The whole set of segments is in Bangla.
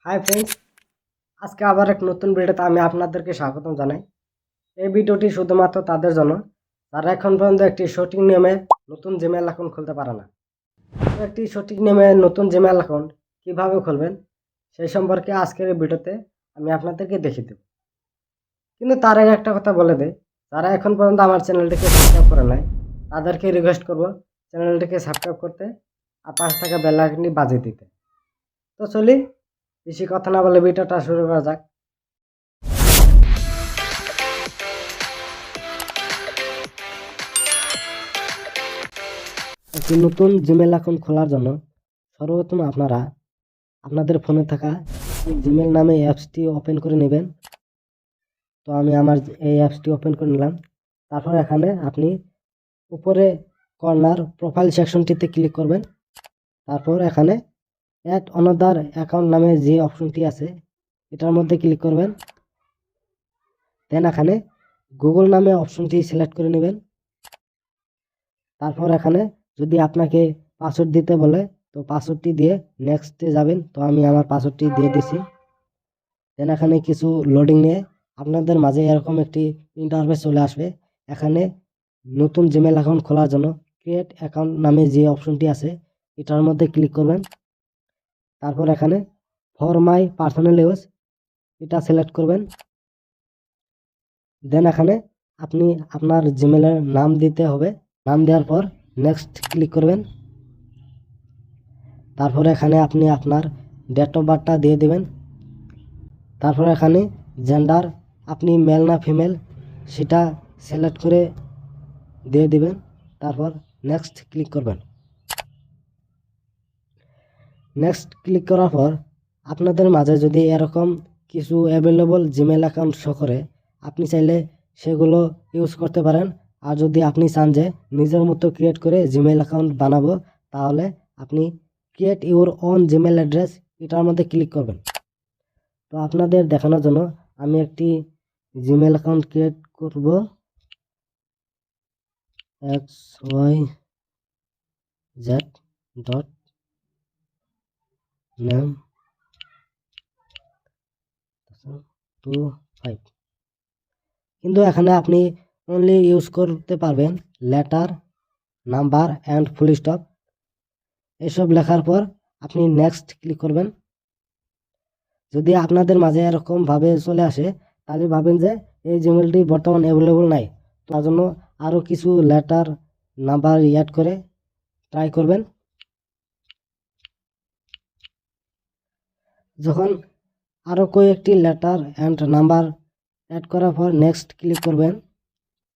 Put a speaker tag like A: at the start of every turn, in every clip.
A: হাই ফ্রেন্ডস, আজকে আবার এক নতুন ভিডিওতে আমি আপনাদেরকে স্বাগতম জানাই। এই ভিডিওটি শুধুমাত্র তাদের জন্য যারা এখন পর্যন্ত একটি সঠিক নিয়মে নতুন জিমেইল অ্যাকাউন্ট খুলতে পারে না। তো একটি সঠিক নিয়মে নতুন জিমেইল অ্যাকাউন্ট কীভাবে খুলবেন সেই সম্পর্কে আজকের এই ভিডিওতে আমি আপনাদেরকে দেখিয়ে দেব। কিন্তু তার আগে একটা কথা বলে দেই, যারা এখন পর্যন্ত আমার চ্যানেলটিকে সাবস্ক্রাইব করে নাই তাদেরকে রিকোয়েস্ট করব চ্যানেলটিকে সাবস্ক্রাইব করতে আর পাশে থাকা বেল আইকনটি বাজিয়ে দিতে। তো চলি, বেশি কথা না বলে ভিডিওটা শুরু করা যাক। একটি নতুন জিমেইল অ্যাকাউন্ট খোলার জন্য সর্বপ্রথম আপনারা আপনাদের ফোনে থাকা জিমেইল নামে অ্যাপসটি ওপেন করে নেবেন। তো আমি আমার এই অ্যাপসটি ওপেন করে নিলাম। তারপর এখানে আপনি উপরে কর্নার প্রোফাইল সেকশনটিতে ক্লিক করবেন। তারপর এখানে অ্যাড অনাদার অ্যাকাউন্ট নামে যে অপশনটি আছে এটার মধ্যে ক্লিক করবেন। দেন এখানে গুগল নামে অপশনটি সিলেক্ট করে নেবেন। তারপর এখানে যদি আপনাকে পাসওয়ার্ড দিতে বলে তো পাসওয়ার্ডটি দিয়ে নেক্সটে যাবেন। তো আমি আমার পাসওয়ার্ডটি দিয়ে দিছি। দেন এখানে কিছু লোডিং নিয়ে আপনাদের মাঝে এরকম একটি ইন্টারফেস চলে আসবে। এখানে নতুন জিমেইল অ্যাকাউন্ট খোলার জন্য ক্রিয়েট অ্যাকাউন্ট নামে যে অপশনটি আছে এটার মধ্যে ক্লিক করবেন। তারপর এখানে ফর মাই পার্সোনাল ইউজ এটা সিলেক্ট করবেন। দেন এখানে আপনি আপনার জিমেইলের নাম দিতে হবে। নাম দেওয়ার পর নেক্সট ক্লিক করবেন। তারপর এখানে আপনি আপনার ডেট অফ বার্থটা দিয়ে দেবেন। তারপর এখানে জেন্ডার আপনি মেল না ফিমেল সেটা সিলেক্ট করে দিয়ে দিবেন। তারপর নেক্সট ক্লিক করবেন। নেক্সট ক্লিক করার পর আপনাদের মাঝে যদি এরকম কিছু অ্যাভেলেবল জিমেইল অ্যাকাউন্ট শো করে আপনি চাইলে সেগুলো ইউজ করতে পারেন। আর যদি আপনি চান যে নিজের মতো ক্রিয়েট করে জিমেইল অ্যাকাউন্ট বানাবো তাহলে আপনি create your own Gmail address এটার মধ্যে ক্লিক করবেন। তো আপনাদের দেখানোর জন্য আমি একটি জিমেইল অ্যাকাউন্ট ক্রিয়েট করব। xyz.name25 কিন্তু এখানে আপনি অনলি ইউজ করতে পারবেন letter, number and full stop. এসব লেখার পর আপনি নেক্সট ক্লিক করবেন। যদি আপনাদের মাঝে এরকমভাবে চলে আসে তাহলে ভাবেন যে এই জিমেইলটি বর্তমান অ্যাভেলেবল নাই। তার জন্য আরও কিছু লেটার, নাম্বার অ্যাড করে ট্রাই করবেন। যখন আরও কয়েকটি লেটার অ্যান্ড নাম্বার অ্যাড করার পর নেক্সট ক্লিক করবেন,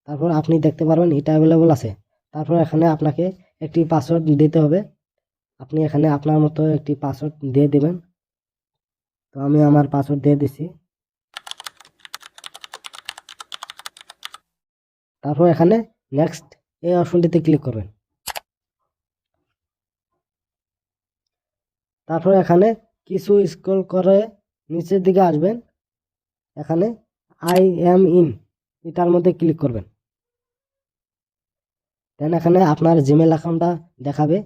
A: তারপর আপনি দেখতে পারবেন এটা অ্যাভেলেবল আছে। তারপর এখানে আপনাকে একটি পাসওয়ার্ড দিতে হবে। আপনি এখানে আপনার মতো একটি পাসওয়ার্ড দিয়ে দেবেন। তো আমি আমার পাসওয়ার্ড দিয়ে দিছি। তারপর এখানে নেক্সট এই অপশনটিতে ক্লিক করবেন। তারপর এখানে কিছু স্ক্রল করে নিচের দিকে আসবেন। এখানে আই এম ইন এটার মধ্যে ক্লিক করবেন। দেন এখানে আপনার জিমেইল অ্যাকাউন্টটা দেখাবে।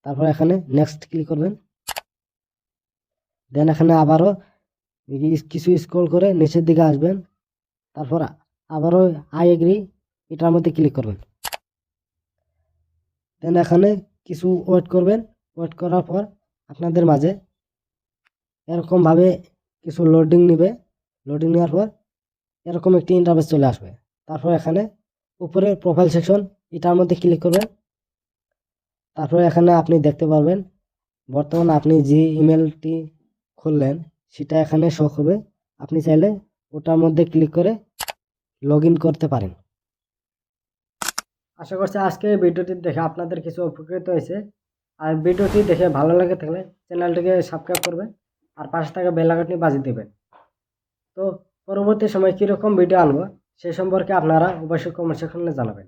A: তারপর এখানে নেক্সট ক্লিক করবেন। দেন এখানে আবারও কিছু স্ক্রল করে নিচের দিকে আসবেন। তারপর আবারও আই এগ্রি এটার মধ্যে ক্লিক করবেন। দেন এখানে কিছু ওয়েট করবেন। ওয়েট করার পর আপনাদের মাঝে এরকমভাবে কিছু লোডিং নেবে। লোডিং নেওয়ার পর এরকম একটি ইন্টারফেস চলে আসবে। তারপর এখানে উপরে প্রোফাইল সেকশন এটার মধ্যে ক্লিক করবেন। তারপর এখানে আপনি দেখতে পারবেন বর্তমানে আপনি যে ইমেলটি খুললেন সেটা এখানে শো হবে। আপনি চাইলে ওটার মধ্যে ক্লিক করে লগ ইন করতে পারেন। আশা করছি আজকে ভিডিওটি দেখে আপনাদের কিছু উপকৃত হয়েছে। আর ভিডিওটি দেখে ভালো লাগে থাকলে চ্যানেলটিকে সাবস্ক্রাইব করবেন আর পাশে থাকা বেল আইকনটি বাজিয়ে দেবেন। তো পরবর্তী সময় কীরকম ভিডিও আনবো সে সম্পর্কে আপনারা অবশ্যই কমেন্ট সেকশনে জানাবেন।